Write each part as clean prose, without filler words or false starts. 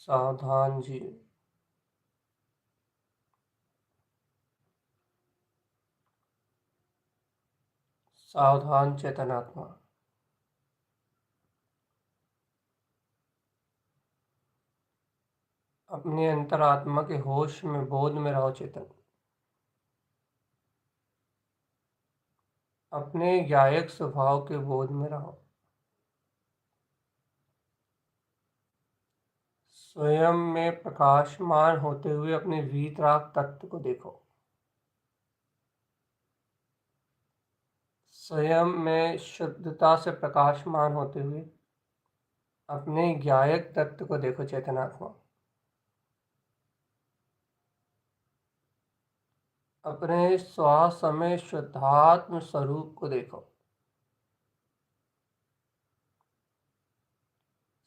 सावधान जी। सावधान चेतनात्मा। अपने अंतरात्मा के होश में, बोध में रहो चेतन। अपने ज्ञायक स्वभाव के बोध में रहो। स्वयं में प्रकाशमान होते हुए अपने वीतराग तत्व को देखो। स्वयं में शुद्धता से प्रकाशमान होते हुए अपने ज्ञायक तत्व को देखो चेतनात्मा। अपने श्वास में शुद्धात्म स्वरूप को देखो।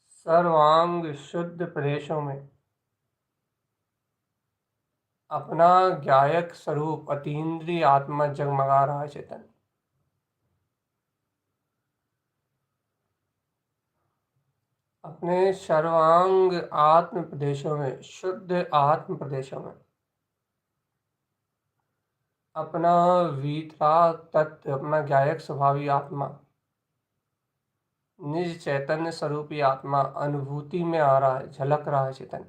सर्वांग शुद्ध प्रदेशों में अपना ज्ञायक स्वरूप अतीन्द्रिय आत्मा जगमगा रहा है चेतन। अपने सर्वांग आत्म प्रदेशों में, शुद्ध आत्म प्रदेशों में अपना वीतराग तत्व, अपना ज्ञायक स्वभावी आत्मा, निज चैतन्य स्वरूपी आत्मा अनुभूति में आ रहा है, झलक रहा है चेतन।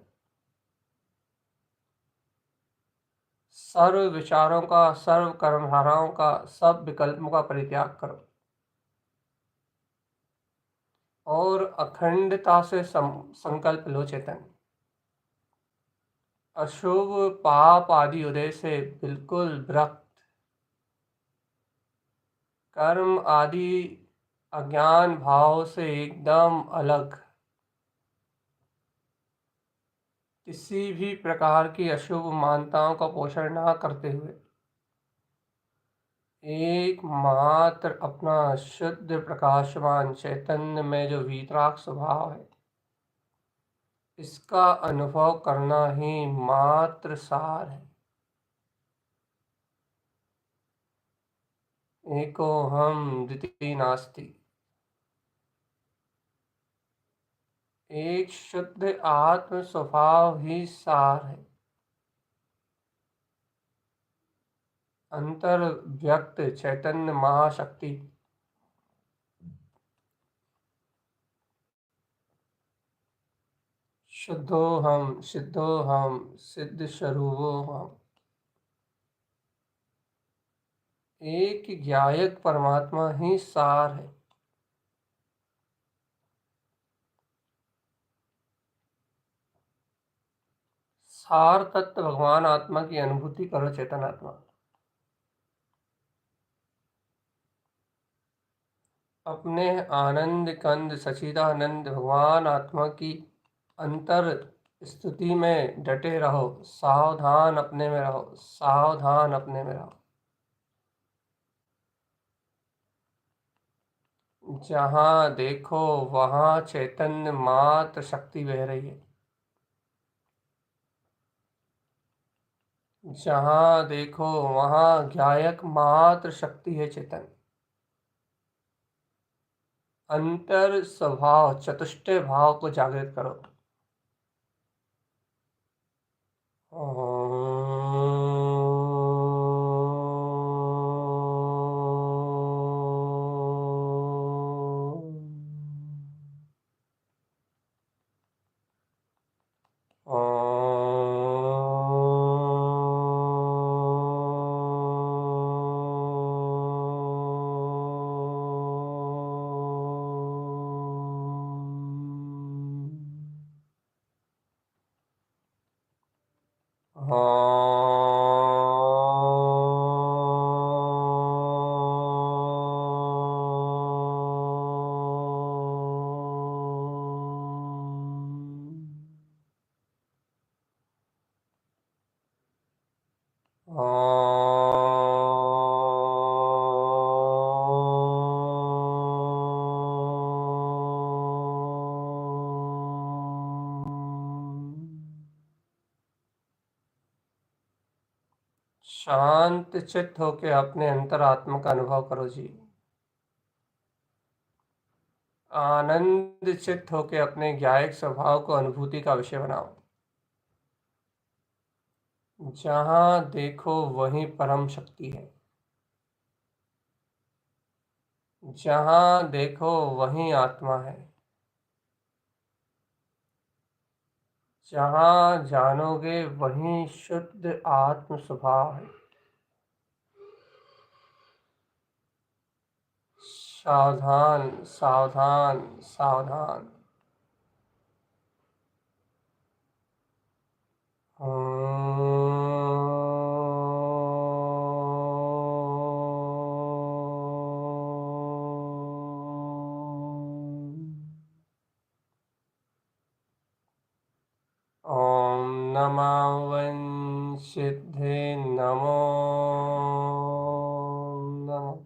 सर्व विचारों का, सर्व कर्मधाराओं का, सब विकल्पों का परित्याग करो और अखंडता से संकल्प लो चेतन। अशुभ पाप आदि उदय से बिल्कुल विरक्त, कर्म आदि अज्ञान भाव से एकदम अलग, किसी भी प्रकार की अशुभ मान्यताओं का पोषण ना करते हुए एकमात्र अपना शुद्ध प्रकाशमान चैतन्य में जो वीतराग स्वभाव है, इसका अनुभव करना ही मात्र सार है। एको हम द्वितीय नास्ति। एक शुद्ध आत्म स्वभाव ही सार है। अंतर व्यक्त चैतन्य महाशक्ति शुद्धो हम सिद्धो हम सिद्ध स्वरूपो हम, एक ज्ञायक परमात्मा ही सार है। सार तत्व भगवान आत्मा की अनुभूति करो चेतन आत्मा। अपने आनंद कंद सचिदानंद भगवान आत्मा की अंतर स्तुति में डटे रहो, सावधान अपने में रहो, सावधान अपने में रहो। जहाँ देखो वहाँ चैतन्य मात्र शक्ति बह रही है। जहाँ देखो वहाँ ज्ञायक मात्र शक्ति है चेतन। अंतर स्वभाव चतुष्टय भाव को जागृत करो। शांत चित्त होके अपने अंतरात्मा का अनुभव करो जी। आनंद चित्त होके अपने ज्ञायक स्वभाव को अनुभूति का विषय बनाओ। जहाँ देखो वहीं परम शक्ति है। जहाँ देखो वहीं आत्मा है। जहाँ जानोगे वहीं शुद्ध आत्म स्वभाव है। सावधान सावधान सावधान। ओम नमः वंशिद्धे नमो नमः।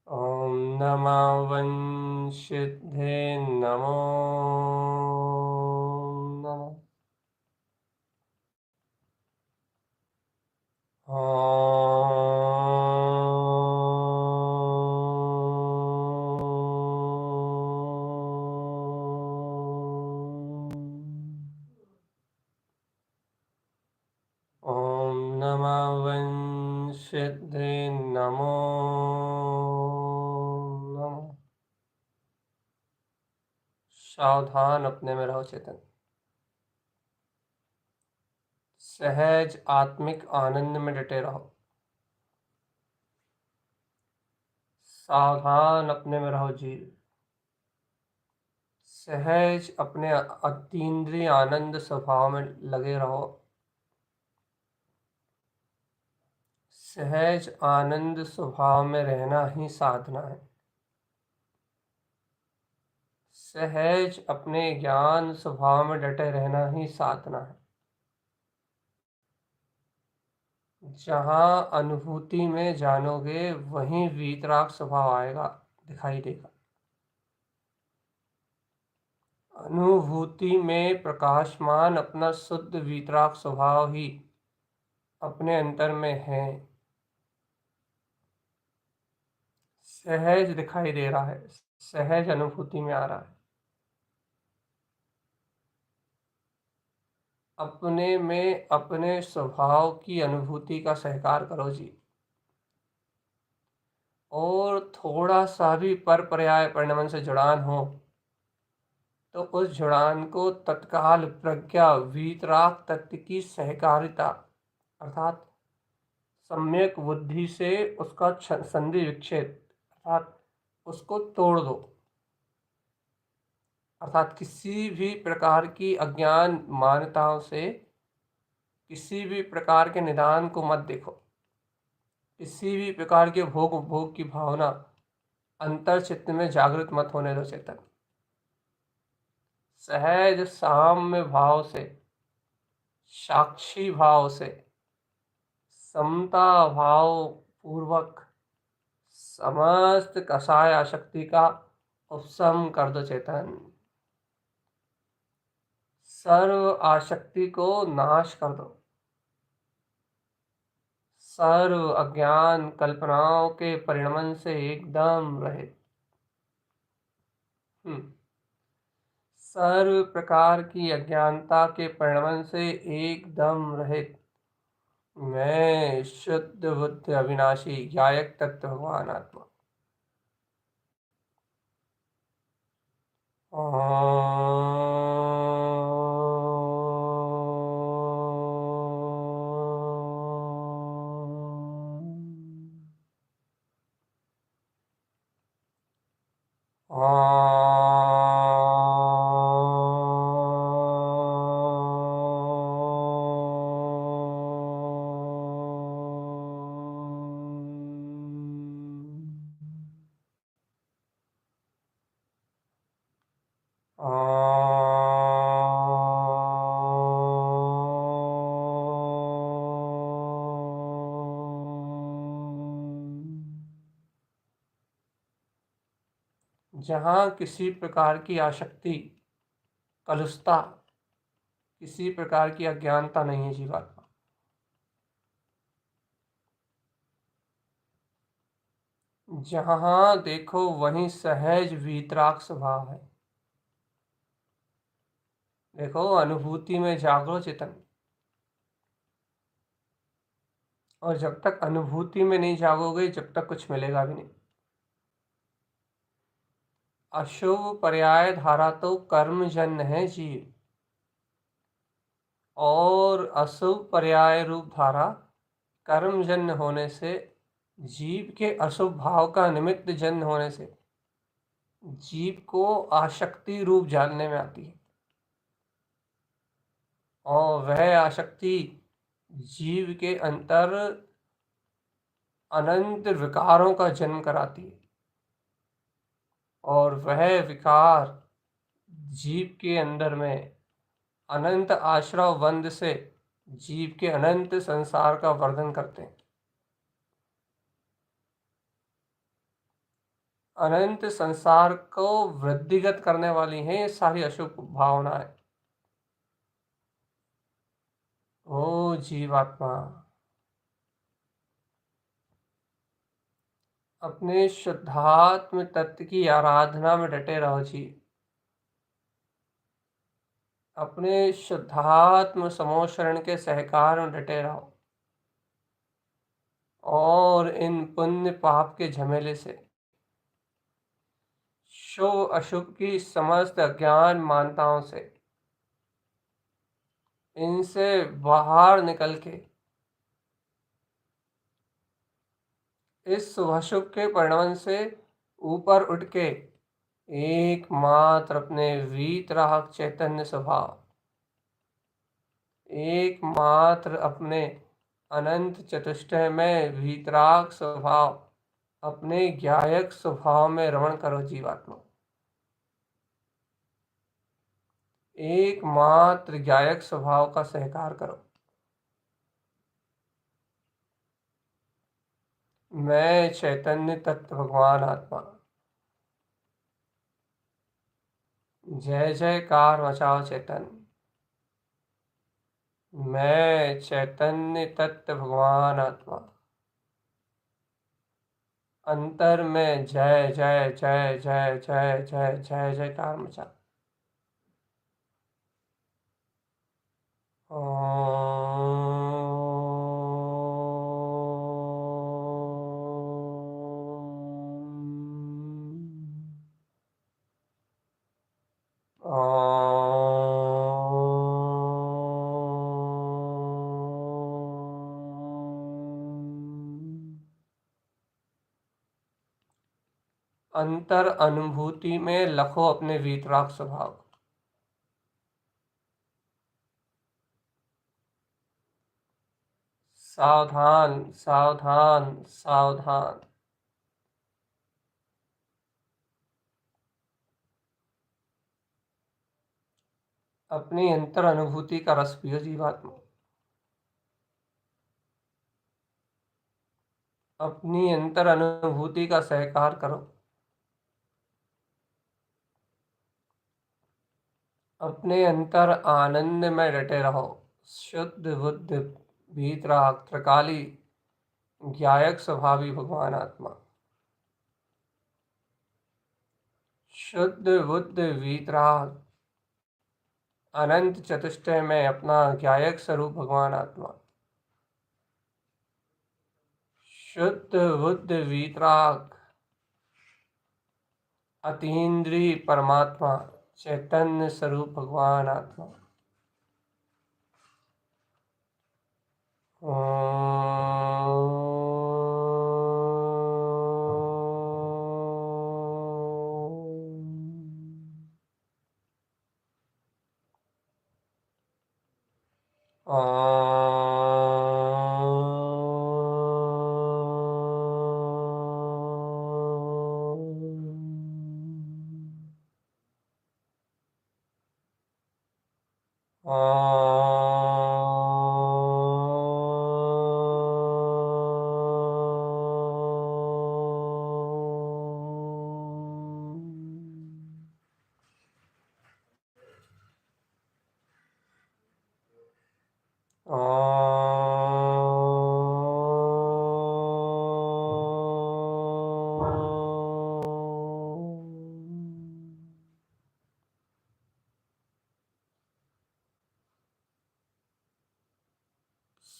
ओम नमः वंशिद्धे नमो नमः। ओम नमः वंशिद्धे नमो नमः। सावधान अपने में रहो चेतन। सहज आत्मिक आनंद में डटे रहो। सावधान अपने में रहो जीव। सहज अपने अतीन्द्रिय आनंद स्वभाव में लगे रहो। सहज आनंद स्वभाव में रहना ही साधना है। सहज अपने ज्ञान स्वभाव में डटे रहना ही साधना है। जहाँ अनुभूति में जानोगे वहीं वीतराग स्वभाव आएगा, दिखाई देगा। अनुभूति में प्रकाशमान अपना शुद्ध वीतराग स्वभाव ही अपने अंतर में है। सहज दिखाई दे रहा है, सहज अनुभूति में आ रहा है। अपने में अपने स्वभाव की अनुभूति का सहकार करो जी। और थोड़ा सा भी पर पर्याय परिणमन से जुड़ान हो तो उस जुड़ान को तत्काल प्रज्ञा वीतराग तत्व की सहकारिता अर्थात सम्यक बुद्धि से उसका संधि विच्छेद अर्थात उसको तोड़ दो। अर्थात किसी भी प्रकार की अज्ञान मान्यताओं से किसी भी प्रकार के निदान को मत देखो। किसी भी प्रकार के भोग की भावना अंतर चित्त में जागृत मत होने दो। चेतन सहज साम्य भाव से, साक्षी भाव से, समता भाव पूर्वक समस्त कषाय आसक्ति का उपशम कर दो। चेतन सर्व आसक्ति को नाश कर दो। सर्व अज्ञान कल्पनाओं के परिणमन से एकदम रहित। सर्व प्रकार की अज्ञानता के परिणमन से एकदम रहित मैं शुद्ध बुद्ध अविनाशी ज्ञायक तत्व भगवान आत्मा। जहाँ किसी प्रकार की आसक्ति, कलुषता, किसी प्रकार की अज्ञानता नहीं है जीवात्मा, जहाँ देखो वहीं सहज वीतराग स्वभाव है। देखो अनुभूति में जागो चेतन, और जब तक अनुभूति में नहीं जागोगे जब तक कुछ मिलेगा भी नहीं। अशुभ पर्याय धारा तो कर्मजन्य है जीव, और अशुभ पर्याय रूप धारा कर्मजन्य होने से जीव के अशुभ भाव का निमित्त जन्य होने से जीव को आसक्ति रूप जानने में आती है, और वह आसक्ति जीव के अंतर अनंत विकारों का जन्म कराती है, और वह विकार जीव के अंदर में अनंत आश्रव बंध से जीव के अनंत संसार का वर्धन करते हैं। अनंत संसार को वृद्धिगत करने वाली हैं ये सारी अशुभ भावनाएं। ओ जीवात्मा, अपने शुद्धात्म तत्व की आराधना में डटे रहो जी। अपने शुद्धात्म समोशरण के सहकार में डटे रहो, और इन पुण्य पाप के झमेले से, शुभ अशुभ की समस्त अज्ञान मान्यताओं से इनसे बाहर निकल के इस शुभाशुभ के परिणमन से ऊपर उठ के एकमात्र अपने वीतराग चैतन्य स्वभाव, एकमात्र अपने अनंत चतुष्टय में वीतराग स्वभाव, अपने ज्ञायक स्वभाव में रमण करो जीवात्मा। एकमात्र ज्ञायक स्वभाव का सहकार करो। मैं चैतन्य तत्व भगवान आत्मा। जय जयकार मचाओ चैतन्य। मैं चैतन्य तत्व भगवान आत्मा। अंतर में जय जय जय जय जय जय जय जयकार मचा। अंतर अनुभूति में लखो अपने वीतराग स्वभाव। सावधान सावधान सावधान। अपनी अंतर अनुभूति का रस पियो जीवात्मा। अपनी अंतर अनुभूति का सहकार करो। अपने अंतर आनंद में डटे रहो। शुद्ध बुद्ध वीतराग त्रिकाली ज्ञायक स्वभावी भगवान आत्मा। शुद्ध बुद्ध वीतराग अनंत चतुष्टय में अपना ज्ञायक स्वरूप भगवान आत्मा। शुद्ध बुद्ध वीतराग अतीन्द्रिय परमात्मा चैतन्य स्वरूप भगवान आत्मा।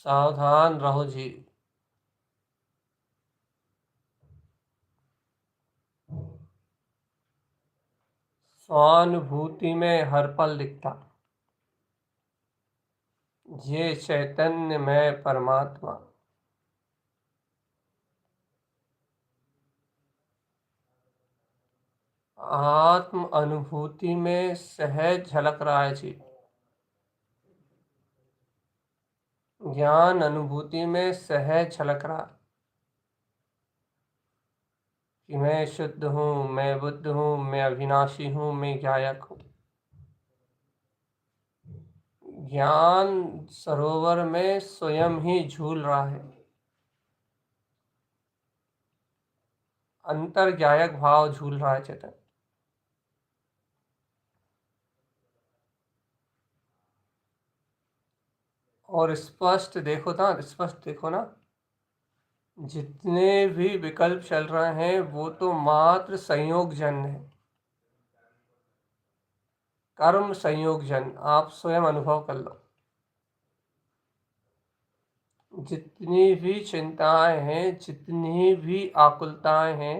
सावधान रहो जी। स्वानुभूति में हर पल दिखता ये चैतन्य में परमात्मा। आत्म अनुभूति में सहज झलक रहा है जी। ज्ञान अनुभूति में सहज झलक रहा कि मैं शुद्ध हूँ, मैं बुद्ध हूँ, मैं अविनाशी हूँ, मैं ज्ञायक हूँ। ज्ञान सरोवर में स्वयं ही झूल रहा है। अंतर ज्ञायक भाव झूल रहा है चेतन। और स्पष्ट देखो ना, स्पष्ट देखो ना, जितने भी विकल्प चल रहे हैं वो तो मात्र संयोगजन है, कर्म संयोगजन। आप स्वयं अनुभव कर लो। जितनी भी चिंताएं हैं, जितनी भी आकुलताएं हैं,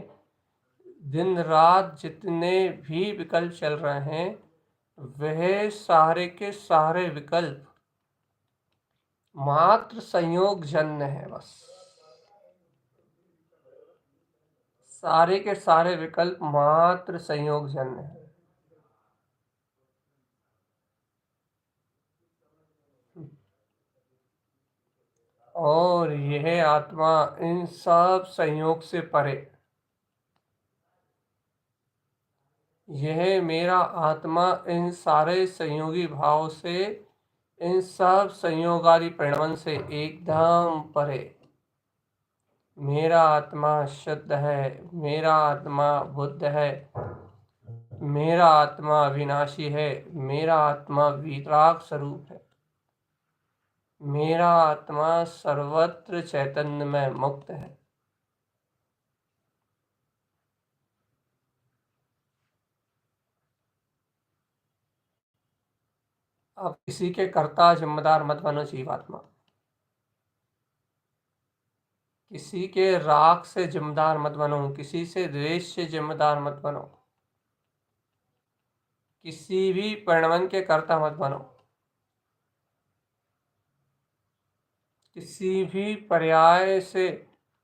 दिन रात जितने भी विकल्प चल रहे हैं, वह सारे के सारे विकल्प मात्र संयोग जन्य है बस। सारे के सारे विकल्प मात्र संयोग जन्य है। और यह आत्मा इन सब संयोग से परे। यह मेरा आत्मा इन सारे संयोगी भाव से, इन सब संयोगादि परिणमन से एकदम परे। मेरा आत्मा शुद्ध है, मेरा आत्मा बुद्ध है, मेरा आत्मा अविनाशी है, मेरा आत्मा विराग स्वरूप है, मेरा आत्मा सर्वत्र चैतन्य में मुक्त है। अब किसी के कर्ता जिम्मेदार मत बनो जीवात्मा। किसी के राग से जिम्मेदार मत बनो, किसी से द्वेष से जिम्मेदार मत बनो, किसी भी परिणमन के कर्ता मत बनो, किसी भी पर्याय से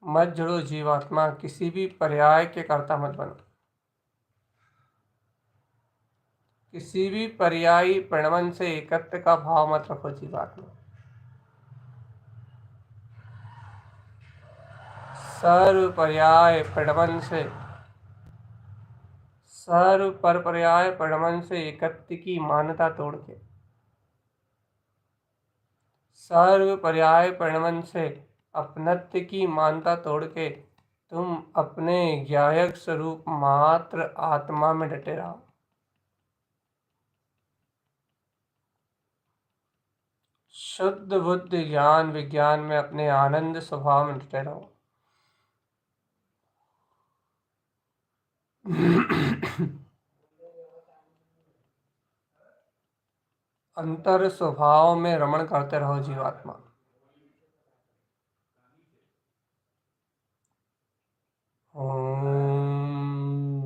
मत जुड़ो जीवात्मा, किसी भी पर्याय के कर्ता मत बनो, किसी भी पर्यायी परिणमन से एकत्व का भाव मत रखो जीवात्मा। सर्व पर्याय परिणमन से, सर्व पर पर्याय परिणमन से एकत्व की मान्यता तोड़ के, सर्व पर्याय परिणमन से अपनत्व की मान्यता तोड़ के तुम अपने ज्ञायक स्वरूप मात्र आत्मा में डटे रहो। शुद्ध बुद्ध ज्ञान विज्ञान में अपने आनंद स्वभाव में डटे रहो। अंतर स्वभाव में रमण करते रहो जीवात्मा। ओम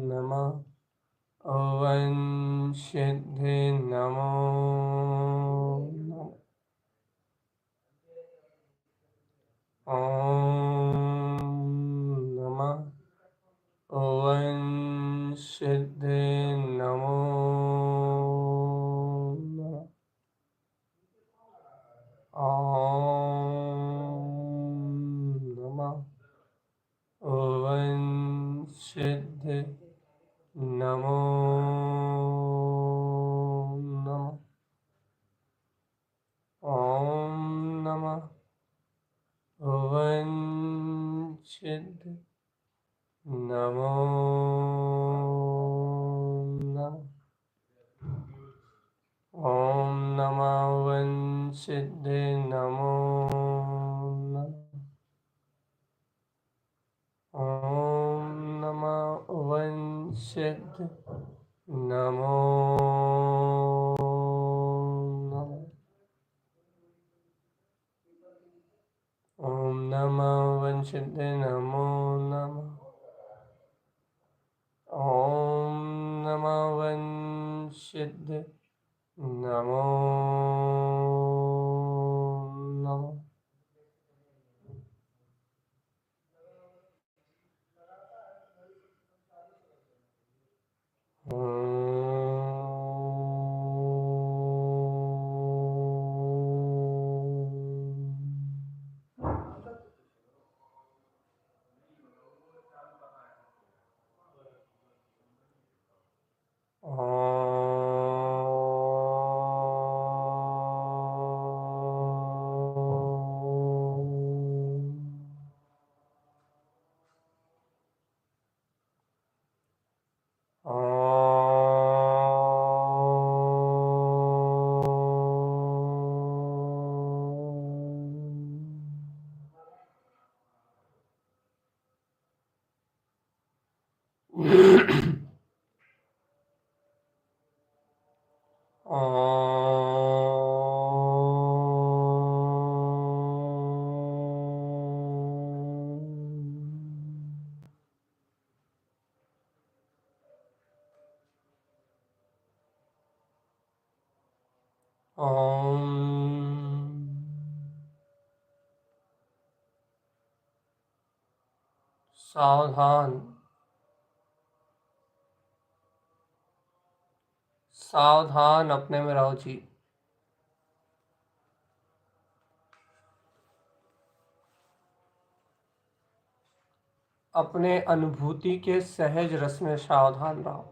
नमः ओम सिद्धि नमो नमः। ओम नमः ओम सिद्धि नमो नमः। ओम नमः ओम सिद्धि नमो नमः। ओम नमः ओम सिद्धि नमो नमः। ओम नमः ओम सिद्धि नमो नमः। ओम नमः ओम सिद्धि नमो नमः। ओम नमः ओम सिद्धि नमो नमः। ओम नमः ओम सिद्धि नमो नमः। ओम सावधान, सावधान अपने में रहो जी। अपने अनुभूति के सहज रस में सावधान रहो।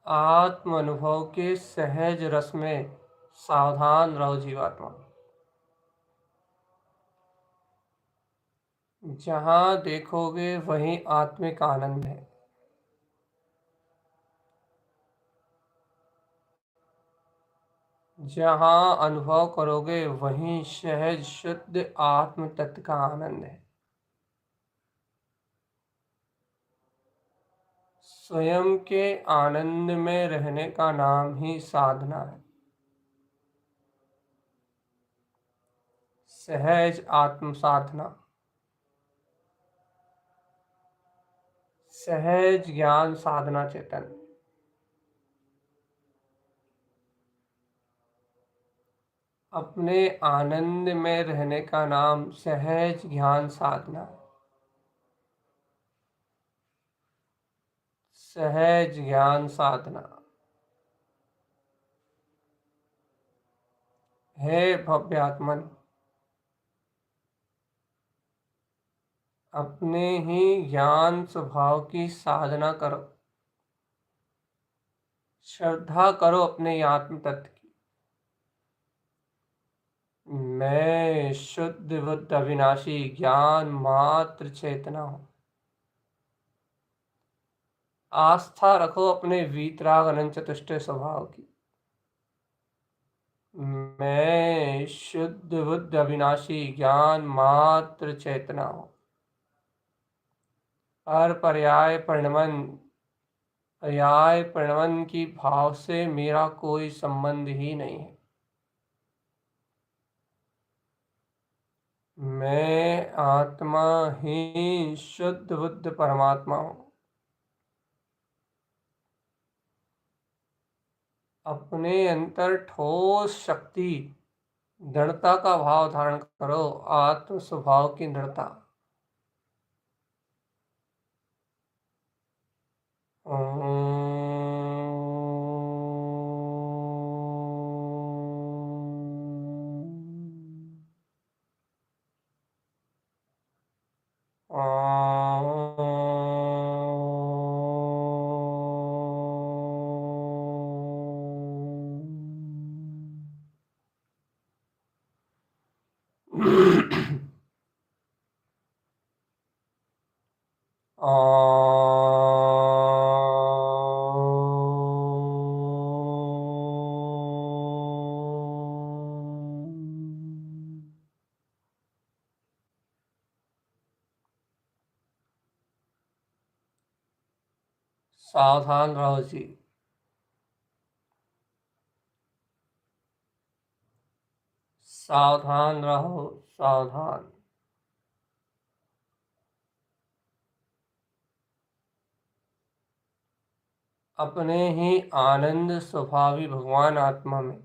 आत्म अनुभव के सहज रस में सावधान रहो जीवात्मा। जहाँ देखोगे वहीं आत्मिक आनंद है। जहाँ अनुभव करोगे वहीं सहज शुद्ध आत्म तत्व का आनंद है। स्वयं के आनंद में रहने का नाम ही साधना है। सहज आत्म साधना, सहज ज्ञान साधना चेतन। अपने आनंद में रहने का नाम सहज ज्ञान साधना है। सहज ज्ञान साधना। हे भव्यात्मन, अपने ही ज्ञान स्वभाव की साधना करो। श्रद्धा करो अपने आत्म तत्व की। मैं शुद्ध बुद्ध अविनाशी ज्ञान मात्र चेतना हूं। आस्था रखो अपने वीतराग अनंत चतुष्ट स्वभाव की। मैं शुद्ध बुद्ध अविनाशी ज्ञान मात्र चेतना हूं। हर पर्याय परिणमन की भाव से मेरा कोई संबंध ही नहीं है। मैं आत्मा ही शुद्ध बुद्ध परमात्मा हूं। अपने अंतर ठोस शक्ति दृढ़ता का भाव धारण करो। आत्म स्वभाव की दृढ़ता। सावधान रहो जी। सावधान रहो, सावधान। अपने ही आनंद स्वभावी भगवान आत्मा में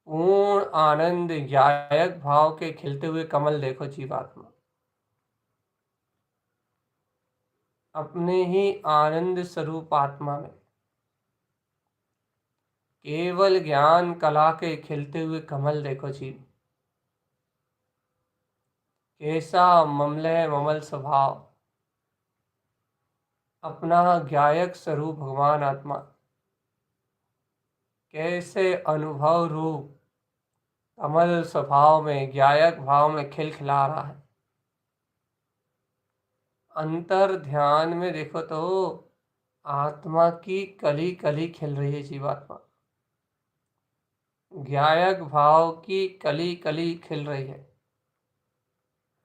पूर्ण आनंद गायक भाव के खिलते हुए कमल देखो जीवात्मा। अपने ही आनंद स्वरूप आत्मा में केवल ज्ञान कला के खिलते हुए कमल देखो जीव। कैसा ममलय ममल स्वभाव, अपना गायक स्वरूप भगवान आत्मा कैसे अनुभव रूप कमल स्वभाव में गायक भाव में खिलखिला रहा है। अंतर ध्यान में देखो तो आत्मा की कली कली खिल रही है जीवात्मा। गायक भाव की कली कली खिल रही है।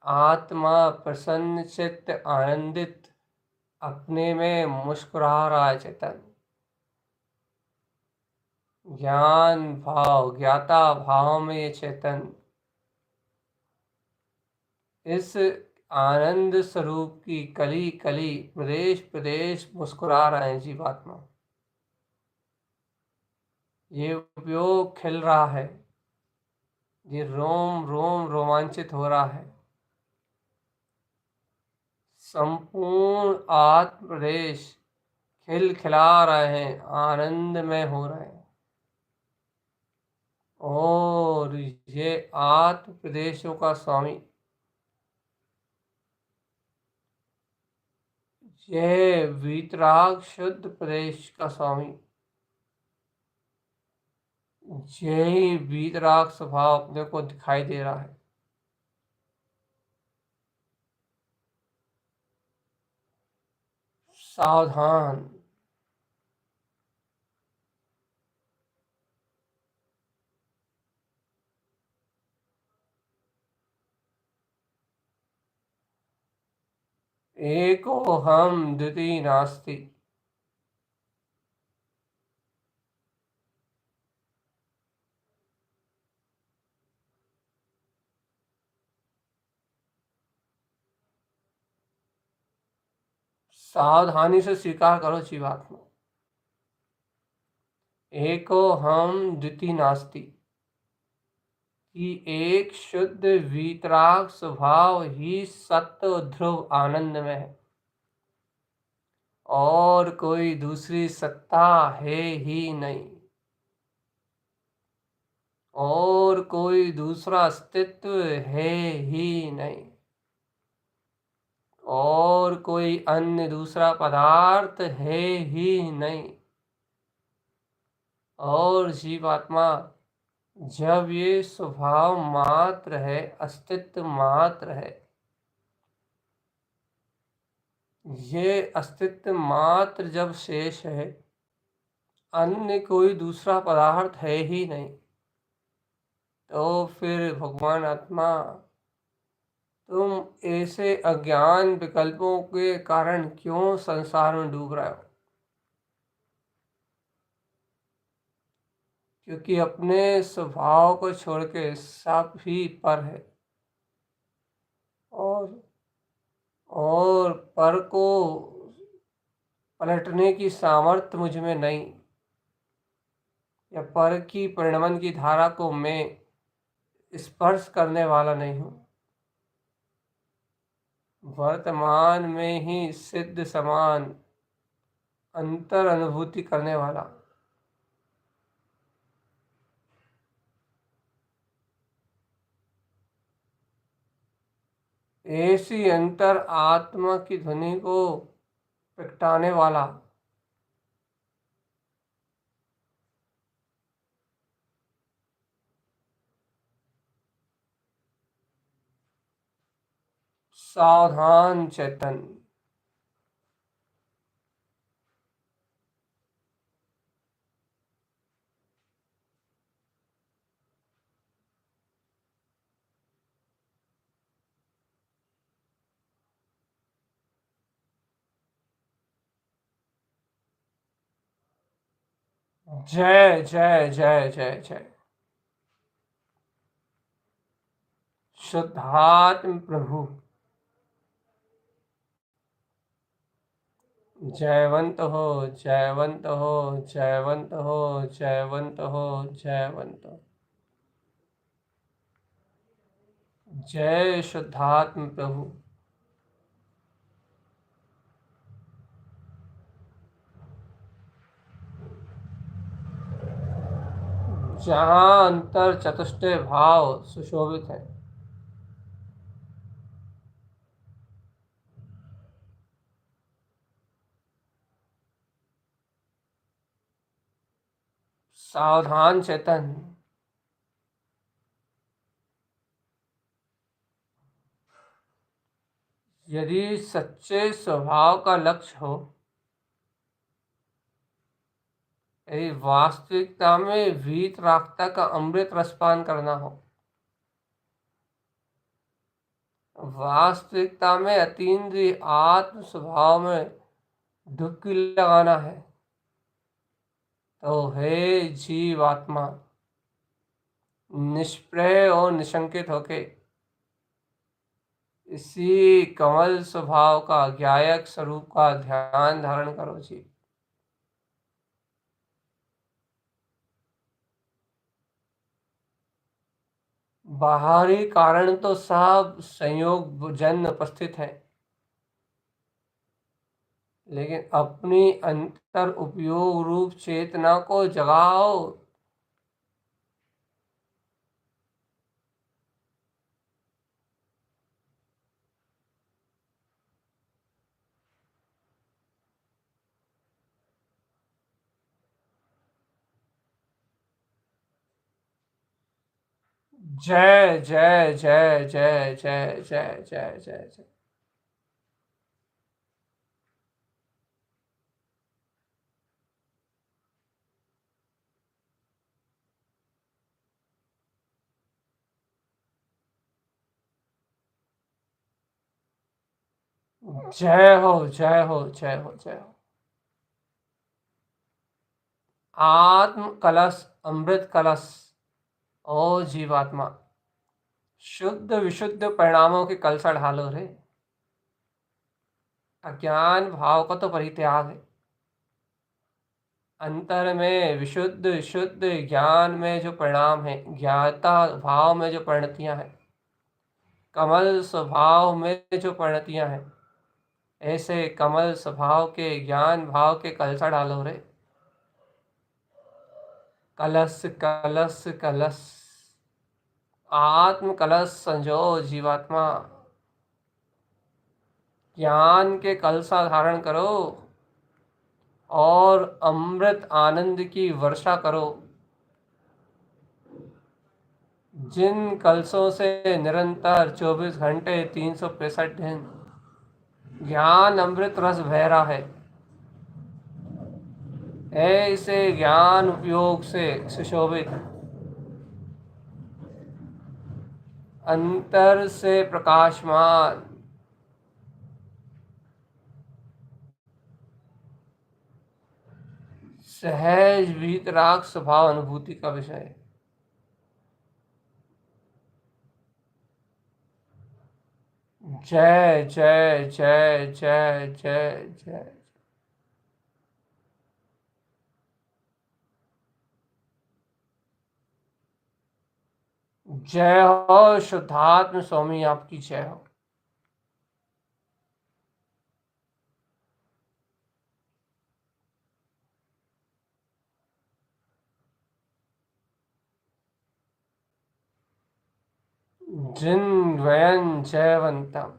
आत्मा प्रसन्न चित्त आनंदित अपने में मुस्कुरा रहा है चेतन। ज्ञान भाव ज्ञाता भाव में ये चेतन इस आनंद स्वरूप की कली कली प्रदेश प्रदेश मुस्कुरा रहे हैं जीवात्मा। ये उपयोग खिल रहा है। ये रोम रोम रोमांचित हो रहा है। संपूर्ण आत्म प्रदेश खिलखिला रहे हैं, आनंद में हो रहे हैं। और ये आत्म प्रदेशों का स्वामी, ये वीतराग शुद्ध प्रदेश का स्वामी, यही वीतराग स्वभाव अपने को दिखाई दे रहा है। सावधान। एको हम द्वितीय नास्ति। सावधानी से स्वीकार करो जीवात्मा, एको हम द्वितीय नास्ति, कि एक शुद्ध वीतराग स्वभाव ही सत्य ध्रुव आनंद में है, और कोई दूसरी सत्ता है ही नहीं, और कोई दूसरा अस्तित्व है ही नहीं, और कोई अन्य दूसरा पदार्थ है ही नहीं। और जीवात्मा जब ये स्वभाव मात्र है, अस्तित्व मात्र है, ये अस्तित्व मात्र जब शेष है, अन्य कोई दूसरा पदार्थ है ही नहीं, तो फिर भगवान आत्मा तुम ऐसे अज्ञान विकल्पों के कारण क्यों संसार में डूब रहे हो? क्योंकि अपने स्वभाव को छोड़ के सब ही पर है, और पर को पलटने की सामर्थ्य मुझ में नहीं, या पर की परिणमन की धारा को मैं स्पर्श करने वाला नहीं हूँ। वर्तमान में ही सिद्ध समान अंतर अनुभूति करने वाला, ऐसी अंतर आत्मा की ध्वनि को प्रगटाने वाला, सावधान चेतन। जय जय जय जय जय। शुद्धात्म प्रभु, जयवंत हो, जयवंत हो, जयवंत हो, जयवंत हो, जयवंत हो। जय शुद्धात्म प्रभु। जहाँ अंतर चतुष्टय भाव सुशोभित है, सावधान चेतन। यदि सच्चे स्वभाव का लक्ष्य हो, यदि वास्तविकता में वीतरागता का अमृत रसपान करना हो, वास्तविकता में अतीन्द्रिय आत्म स्वभाव में डुबकी लगाना है, तो हे जीवात्मा, निष्प्रय और निशंकित होके इसी कमल स्वभाव का ज्ञायक स्वरूप का ध्यान धारण करो जी। बाहरी कारण तो सब संयोग जन्य उपस्थित है, लेकिन अपनी अंतर उपयोग रूप चेतना को जगाओ। जय जय जय जय जय जय जय जय जय। जय हो जय हो जय हो जय हो। आत्म कलश अमृत कलश। ओ जीवात्मा, शुद्ध विशुद्ध परिणामों के कलशा ढालो रे। अज्ञान भाव का तो परित्याग है। अंतर में विशुद्ध शुद्ध ज्ञान में जो परिणाम है, ज्ञाता भाव में जो परिणतियां हैं, कमल स्वभाव में जो परिणतियां हैं, ऐसे कमल स्वभाव के ज्ञान भाव के कलशा डालो रे। कलश कलश कलश। आत्म कलश संजो जीवात्मा। ज्ञान के कलशा धारण करो और अमृत आनंद की वर्षा करो। जिन कलशों से निरंतर 24 घंटे 365 दिन ज्ञान अमृत रस बह रहा है, ऐसे ज्ञान उपयोग से सुशोभित, अंतर से प्रकाशमान, सहज वीतराग स्वभाव अनुभूति का विषय है। जय जय जय जय जय जय। जय हो शुद्धात्म स्वामी, आपकी जय हो। जिन वयन जयवंतम।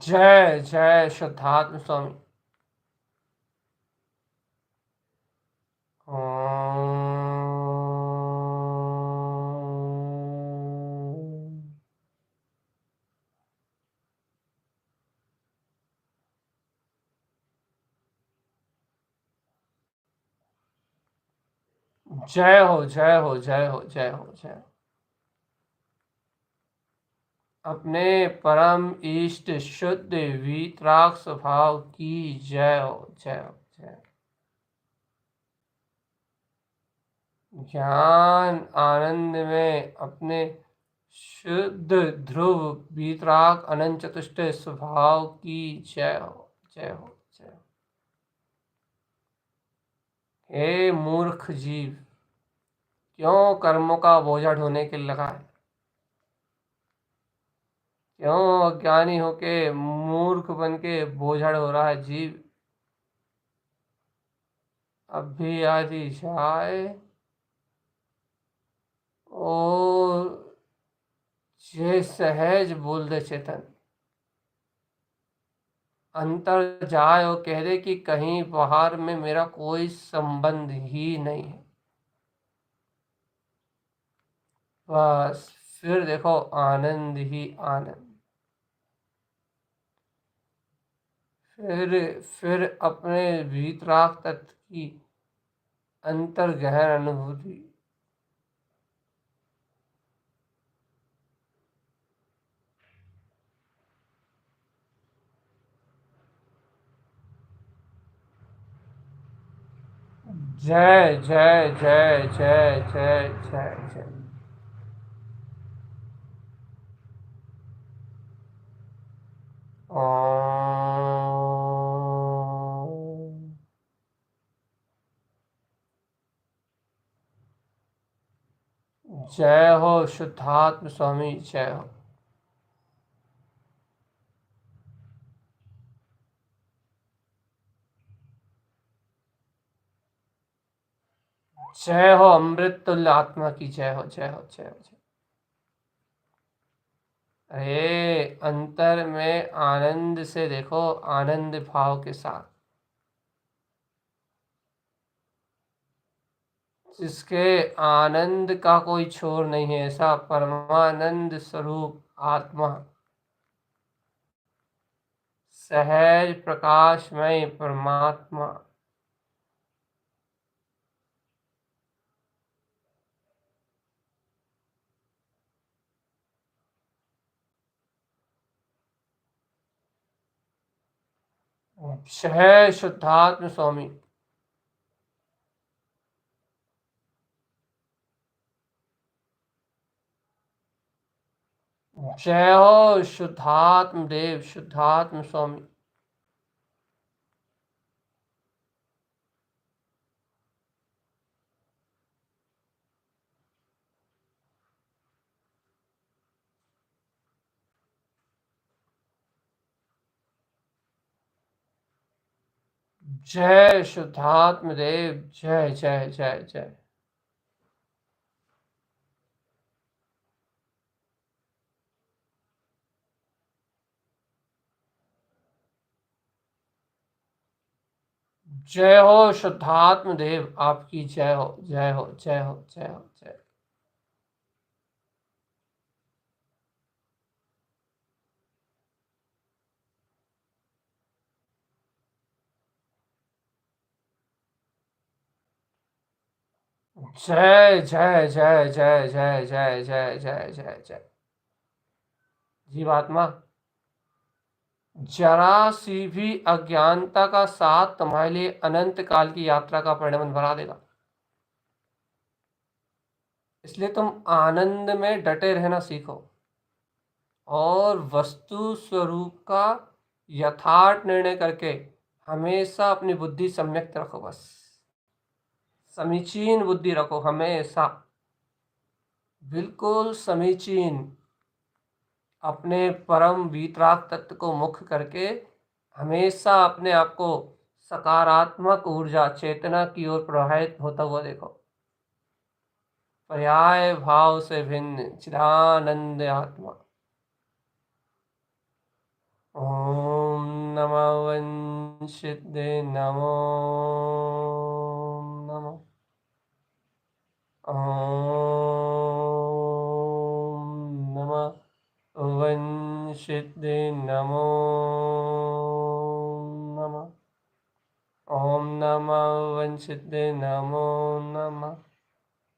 जय जय शुद्धात्म स्वामी। जय हो जय हो जय हो जय हो जय हो। अपने परम इष्ट शुद्ध वीतराग स्वभाव की जय हो जय हो जय हो। ज्ञान आनंद में अपने शुद्ध ध्रुव वीतराग अनंत चतुष्ट स्वभाव की जय हो जय हो जय हो। हे मूर्ख जीव, क्यों कर्मों का बोझा ढोने के लिए लगा है? क्यों अज्ञानी होके मूर्ख बन के बोझा ढो रहा है जीव? अब भी आदि जाए और जे सहज बोल दे चेतन, अंतर जाए और कह दे कि कहीं बाहर में मेरा कोई संबंध ही नहीं है। बस फिर देखो आनंद ही आनंद। फिर अपने भीतराग तत्व की अंतर गहन अनुभूति। जय जय जय जय जय जय जय। जय हो शुद्धात्म स्वामी, जय हो। जय हो अमृत तुल्य आत्मा की, जय हो, जय हो, जय हो, जय। अरे अंतर में आनंद से देखो, आनंद भाव के साथ, जिसके आनंद का कोई छोर नहीं है, ऐसा परमानंद स्वरूप आत्मा, सहज प्रकाशमय परमात्मा। जय शुद्धात्म स्वामी। जय हो शुद्धात्म देव, शुद्धात्म स्वामी। जय शुद्धात्म देव, जय जय जय जय। जय हो शुद्धात्म देव, आपकी जय हो, जय हो, जय हो, जय हो, जय। जय जय जय जय जय जय जय जय जय जय। जीवात्मा, जरा सी भी अज्ञानता का साथ तुम्हारे लिए अनंत काल की यात्रा का परिणमन बना देगा। इसलिए तुम आनंद में डटे रहना सीखो और वस्तु स्वरूप का यथार्थ निर्णय करके हमेशा अपनी बुद्धि सम्यक रखो। बस समीचीन बुद्धि रखो, हमेशा बिल्कुल समीचीन, अपने परम वीतराग तत्व को मुख्य करके हमेशा अपने आप को सकारात्मक ऊर्जा चेतना की ओर प्रवाहित होता हुआ देखो। पर्याय भाव से भिन्न चिदानंद आत्मा। ओम नमः वंशिते नमो नमः। ओम नमः वंशिते नमो नमः। ओम नमः वंशिते नमो नमः।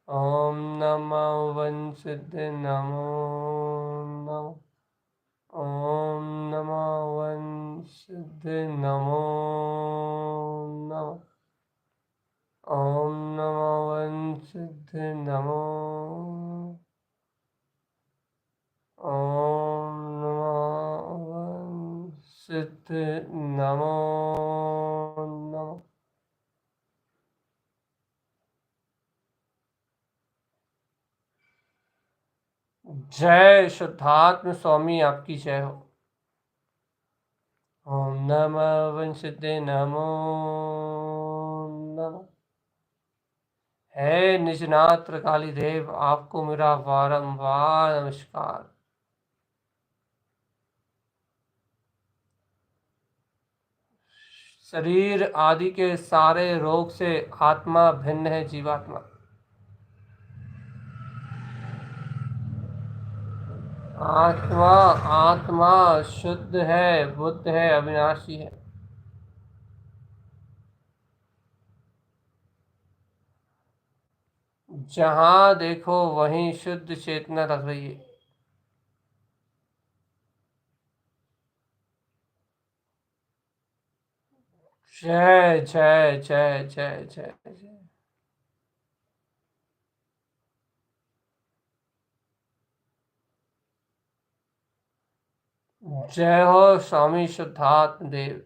ओम नमः वंशिते नमो नमः। ओम नमः वंशिते नमो नमः। ओम नमः वंशिते नमो। ओम नमः वंशिते नमो नमः। जय शुद्धात्म स्वामी, आपकी जय हो। ओम नमः वंशिते नमो नमः। हे निजनाथ काली देव, आपको मेरा बारंबार नमस्कार। शरीर आदि के सारे रोग से आत्मा भिन्न है, जीवात्मा। आत्मा आत्मा शुद्ध है, बुद्ध है, अविनाशी है। जहां देखो वहीं शुद्ध चेतना रख रही है। जय जय जय जय जय जय। जय हो स्वामी शुद्धात्म देव।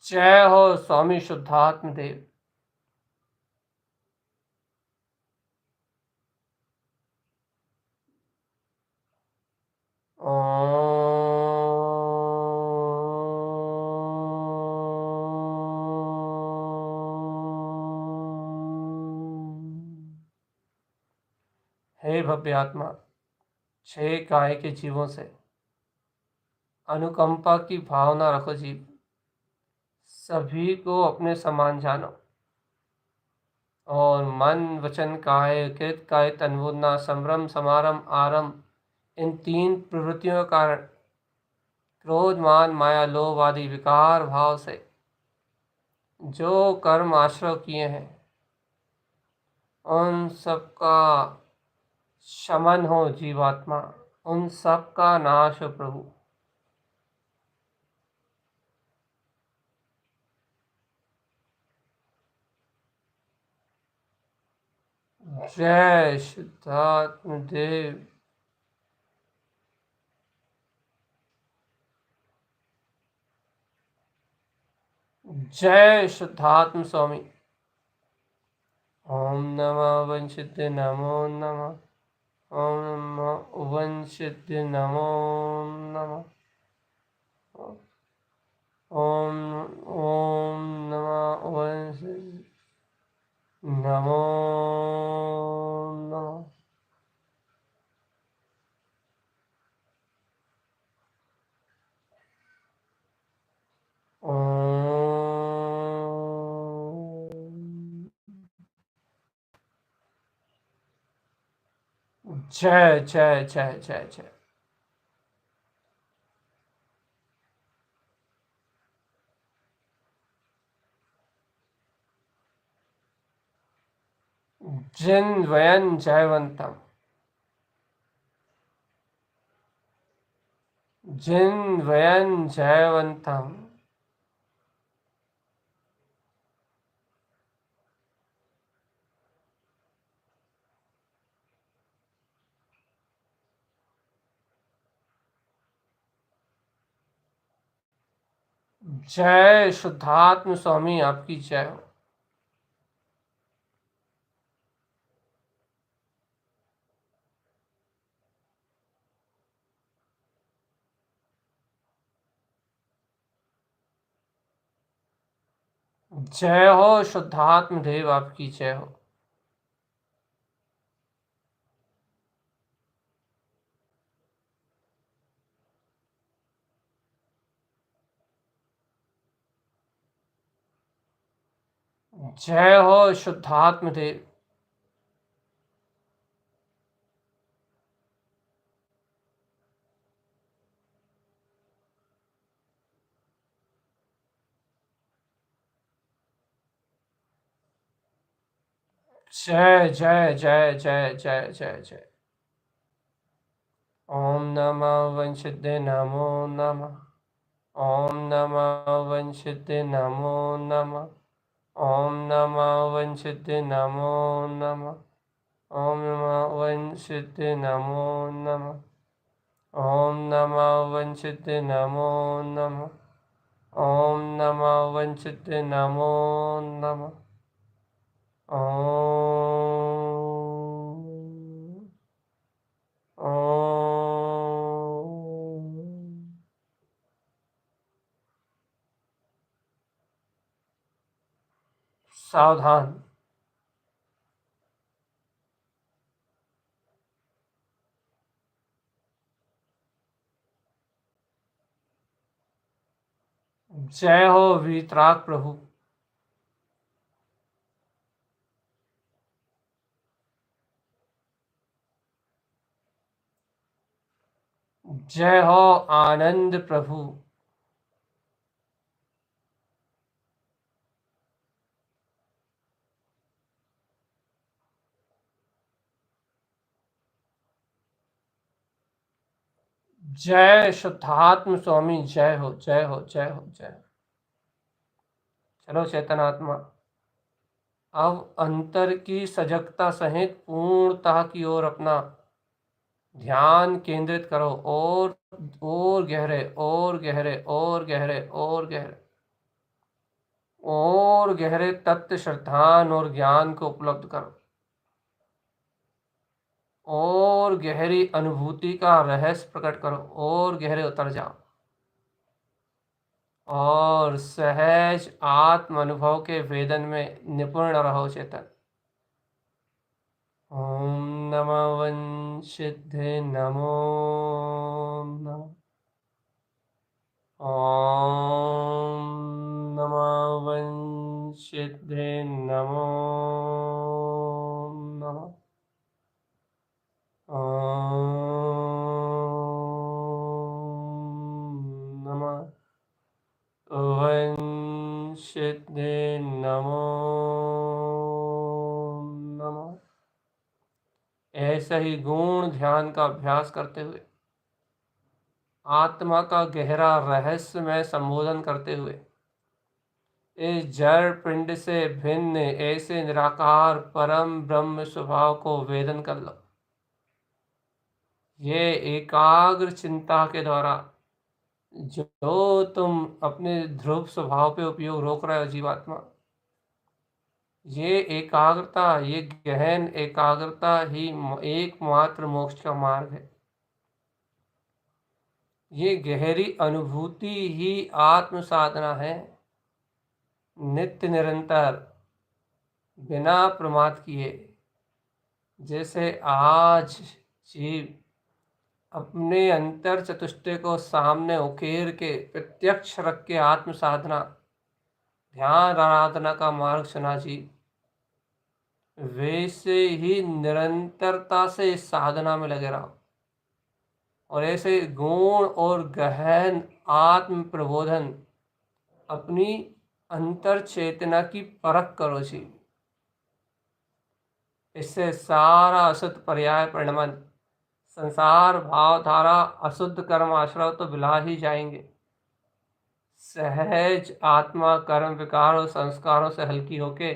जय हो स्वामी शुद्धात्म देव। हे भव्य आत्मा, 6 काय के जीवों से अनुकंपा की भावना रखो जीव, सभी को अपने समान जानो और मन वचन काय कृत काय तन्वुना संभ्रम समारम आरंभ, इन 3 प्रवृत्तियों के कारण क्रोध मान माया लोभ आदि विकार भाव से जो कर्म आश्रय किए हैं उन सबका शमन हो जीवात्मा, उन सब का नाश हो प्रभु। जय शुद्धात्म देव। जय शुद्धात्म स्वामी। ओम नमः वंशित नमो नमः। ओम नमः वंशित नमो नमः। ओम ओम नमः वंशित नमो नमः। जय जय जय जय जय। जिन्वयन् जयवंतम, जिन्वयन् जयवंतम। जय शुद्धात्म स्वामी, आपकी जय हो। जय हो शुद्धात्म देव, आपकी जय हो। जय हो शुद्धात्म देव। जय जय जय जय जय जय जय। ओम नमः वंशित नमो नमः। ओम नमः वंशित नमो नमः। ओम नमः वंशित नमो नमः। ओम नमः वंशित नमो नमः। ओम नमः वंशित नमो नमः। ओम नमः वंशित नमो नमः। सावधान। जय हो वीतराग प्रभु। जय हो आनंद प्रभु। जय शुद्धात्म स्वामी, जय हो जय हो जय हो जय हो। चलो चेतन आत्मा, अब अंतर की सजगता सहित पूर्णता की ओर अपना ध्यान केंद्रित करो, और गहरे और गहरे और गहरे और गहरे। और गहरे तत्व श्रद्धान और ज्ञान को उपलब्ध करो और गहरी अनुभूति का रहस्य प्रकट करो और गहरे उतर जाओ और सहज आत्म अनुभव के वेदन में निपुण रहो चेतन। ओम नमः वंशिद्धे नमो नमः। ओम नमः वंशिद्धे नमो नमः। ओम नमः वंशिद्धे नमो नमः। ऐसा ही गुण ध्यान का अभ्यास करते हुए आत्मा का गहरा रहस्य में संबोधन करते हुए इस जड़ पिंड से भिन्न ऐसे निराकार परम ब्रह्म स्वभाव को वेदन कर लो। ये एकाग्र चिंता के द्वारा जो तुम अपने ध्रुव स्वभाव पे उपयोग रोक रहे हो जीवात्मा, ये एकाग्रता, ये गहन एकाग्रता ही एकमात्र मोक्ष का मार्ग है। ये गहरी अनुभूति ही आत्म साधना है। नित्य निरंतर बिना प्रमाद किए, जैसे आज जीव अपने अंतर चतुष्टय को सामने उकेर के प्रत्यक्ष रख के आत्म साधना ध्यान आराधना का मार्ग चुना जीव, वैसे ही निरंतरता से इस साधना में लगे रहो और ऐसे गूढ़ और गहन आत्म प्रबोधन अपनी अंतर चेतना की परख करो जी। इससे सारा अशुद्ध पर्याय परिणमन संसार भावधारा अशुद्ध कर्म आश्रय तो बिला ही जाएंगे। सहज आत्मा कर्म विकार और संस्कारों से हल्की होके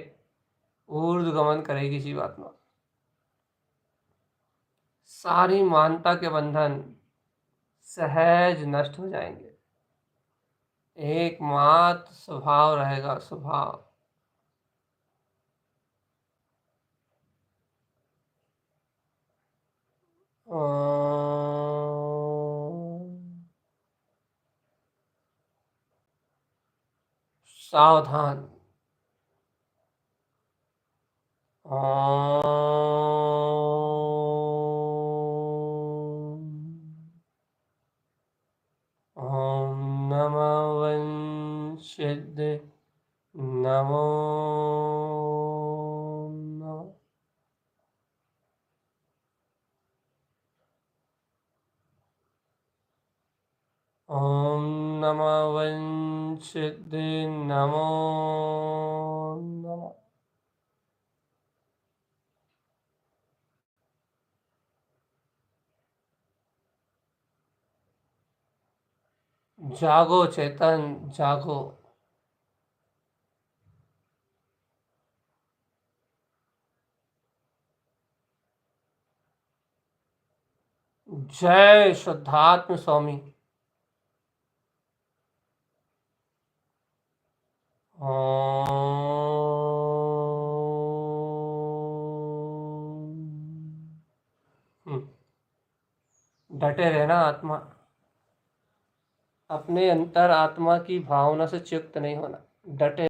ऊर्ध्वगमन करेगी जीवात्मा। सारी मानता के बंधन सहज नष्ट हो जाएंगे। एकमात्र स्वभाव रहेगा, स्वभाव। सावधान। ओम नमः वंशिद्धे नमो नमः। ओम नमः वंशिद्धे नमो नमः। जागो चेतन, जागो। जय शुद्धात्म स्वामी। डटे रहना आत्मा, अपने अंतर आत्मा की भावना से च्युत नहीं होना, डटे